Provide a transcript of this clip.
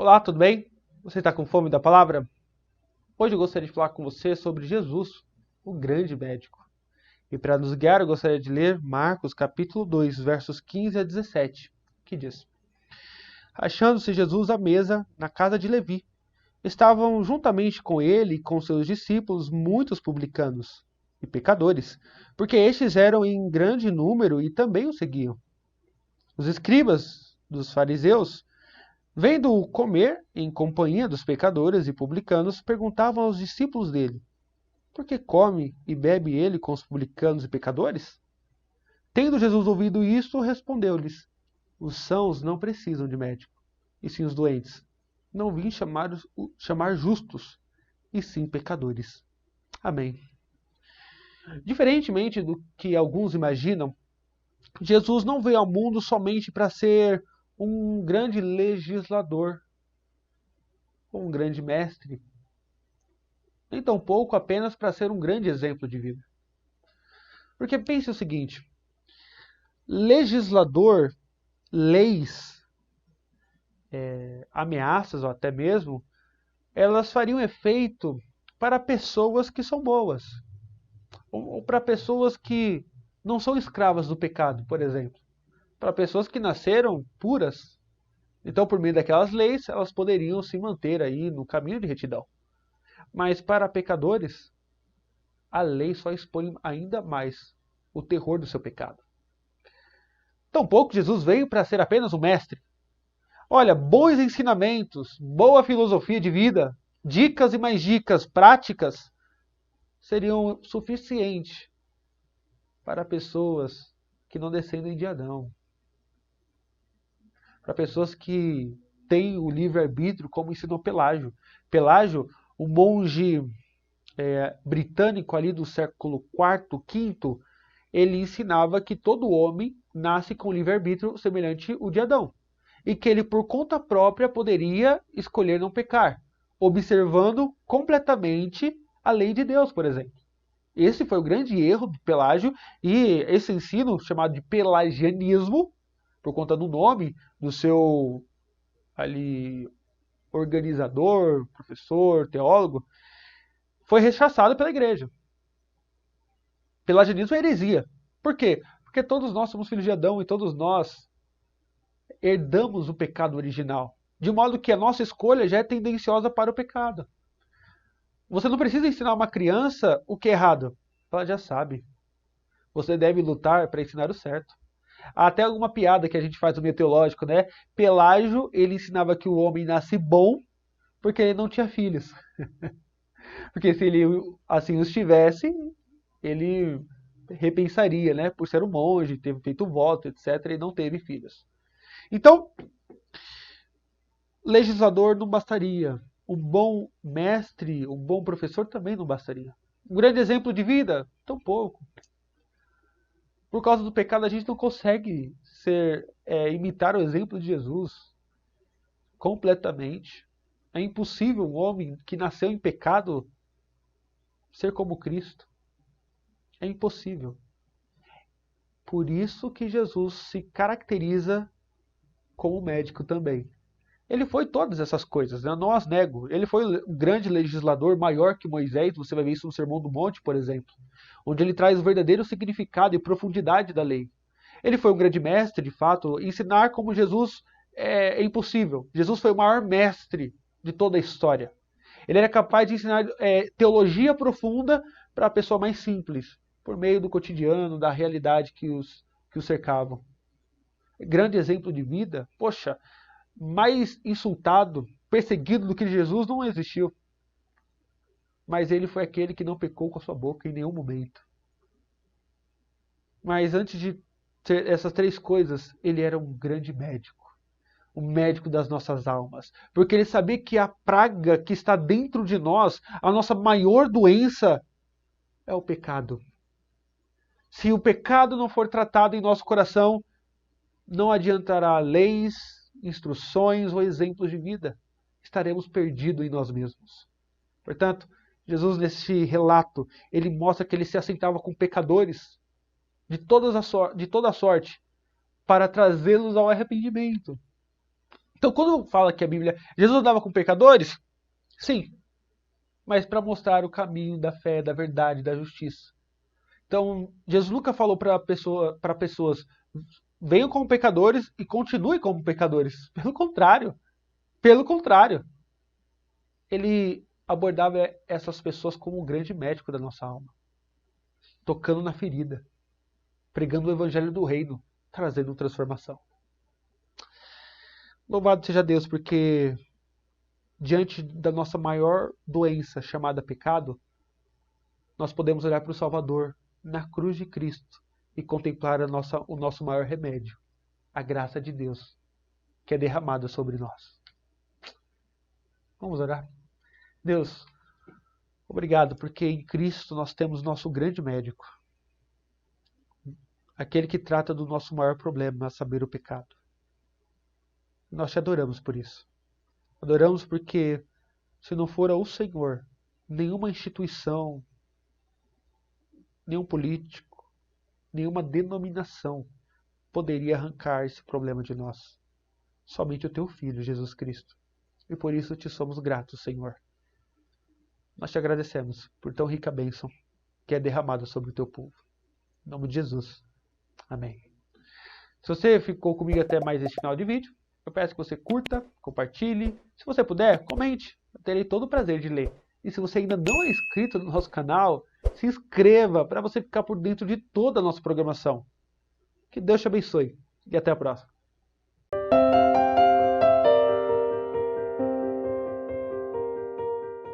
Olá, tudo bem? Você está com fome da palavra? Hoje eu gostaria de falar com você sobre Jesus, o grande médico. E para nos guiar, eu gostaria de ler Marcos capítulo 2, versos 15 a 17, que diz: Achando-se Jesus à mesa na casa de Levi, estavam juntamente com ele e com seus discípulos muitos publicanos e pecadores, porque estes eram em grande número e também o seguiam. Os escribas dos fariseus, vendo-o comer em companhia dos pecadores e publicanos, perguntavam aos discípulos dele: Por que come e bebe ele com os publicanos e pecadores? Tendo Jesus ouvido isto, respondeu-lhes: Os sãos não precisam de médico, e sim os doentes. Não vim chamar justos, e sim pecadores. Amém. Diferentemente do que alguns imaginam, Jesus não veio ao mundo somente para ser um grande legislador, um grande mestre, nem tampouco apenas para ser um grande exemplo de vida. Porque pense o seguinte: legislador, leis, ameaças ou até mesmo, elas fariam efeito para pessoas que são boas, ou para pessoas que não são escravas do pecado, por exemplo, para pessoas que nasceram puras. Então, por meio daquelas leis, elas poderiam se manter aí no caminho de retidão. Mas para pecadores, a lei só expõe ainda mais o terror do seu pecado. Tampouco Jesus veio para ser apenas um mestre. Olha, bons ensinamentos, boa filosofia de vida, dicas e mais dicas práticas seriam suficientes para pessoas que não descendem de Adão. Para pessoas que têm o livre-arbítrio, como ensinou Pelágio. Pelágio, um monge britânico ali do século IV, V, ele ensinava que todo homem nasce com livre-arbítrio semelhante ao de Adão. E que ele, por conta própria, poderia escolher não pecar, observando completamente a lei de Deus, por exemplo. Esse foi o grande erro do Pelágio, e esse ensino, chamado de pelagianismo, por conta do nome do seu ali organizador, professor, teólogo, foi rechaçado pela igreja. Pelagianismo é heresia. Por quê? Porque todos nós somos filhos de Adão e todos nós herdamos o pecado original. De modo que a nossa escolha já é tendenciosa para o pecado. Você não precisa ensinar uma criança o que é errado. Ela já sabe. Você deve lutar para ensinar o certo. Há até alguma piada que a gente faz no meio teológico, né? Pelágio, ele ensinava que o homem nasce bom porque ele não tinha filhos. Porque se ele assim os tivesse, ele repensaria, né? Por ser um monge, ter feito voto, etc. E não teve filhos. Então, legislador não bastaria. Um bom mestre, um bom professor também não bastaria. Um grande exemplo de vida? Tampouco. Por causa do pecado, a gente não consegue imitar o exemplo de Jesus completamente. É impossível um homem que nasceu em pecado ser como Cristo. É impossível. Por isso que Jesus se caracteriza como médico também. Ele foi todas essas coisas, né? Não as nego. Ele foi um grande legislador, maior que Moisés. Você vai ver isso no Sermão do Monte, por exemplo, onde ele traz o verdadeiro significado e profundidade da lei. Ele foi um grande mestre, de fato. Ensinar como Jesus é impossível. Jesus foi o maior mestre de toda a história. Ele era capaz de ensinar teologia profunda para a pessoa mais simples, por meio do cotidiano, da realidade que os cercavam. Grande exemplo de vida. Poxa, mais insultado, perseguido do que Jesus não existiu. Mas ele foi aquele que não pecou com a sua boca em nenhum momento. Mas antes de ter essas três coisas, ele era um grande médico. O médico das nossas almas. Porque ele sabia que a praga que está dentro de nós, a nossa maior doença, é o pecado. Se o pecado não for tratado em nosso coração, não adiantará leis, instruções ou exemplos de vida. Estaremos perdidos em nós mesmos. Portanto, Jesus, nesse relato, ele mostra que ele se assentava com pecadores de toda a sorte para trazê-los ao arrependimento. Então, quando fala que a Bíblia, Jesus andava com pecadores, sim, mas para mostrar o caminho da fé, da verdade, da justiça. Então, Jesus nunca falou para pessoas, venham como pecadores e continuem como pecadores. Pelo contrário. Pelo contrário. Ele abordava essas pessoas como um grande médico da nossa alma, tocando na ferida, pregando o evangelho do reino, trazendo transformação. Louvado seja Deus, porque diante da nossa maior doença chamada pecado, nós podemos olhar para o Salvador na cruz de Cristo e contemplar o nosso maior remédio, a graça de Deus, que é derramada sobre nós. Vamos orar? Deus, obrigado, porque em Cristo nós temos nosso grande médico, aquele que trata do nosso maior problema, a saber, o pecado. Nós te adoramos por isso. Adoramos porque, se não for o Senhor, nenhuma instituição, nenhum político, nenhuma denominação poderia arrancar esse problema de nós. Somente o teu Filho, Jesus Cristo. E por isso te somos gratos, Senhor. Nós te agradecemos por tão rica bênção que é derramada sobre o teu povo. Em nome de Jesus. Amém. Se você ficou comigo até mais esse final de vídeo, eu peço que você curta, compartilhe. Se você puder, comente. Eu terei todo o prazer de ler. E se você ainda não é inscrito no nosso canal, se inscreva para você ficar por dentro de toda a nossa programação. Que Deus te abençoe e até a próxima.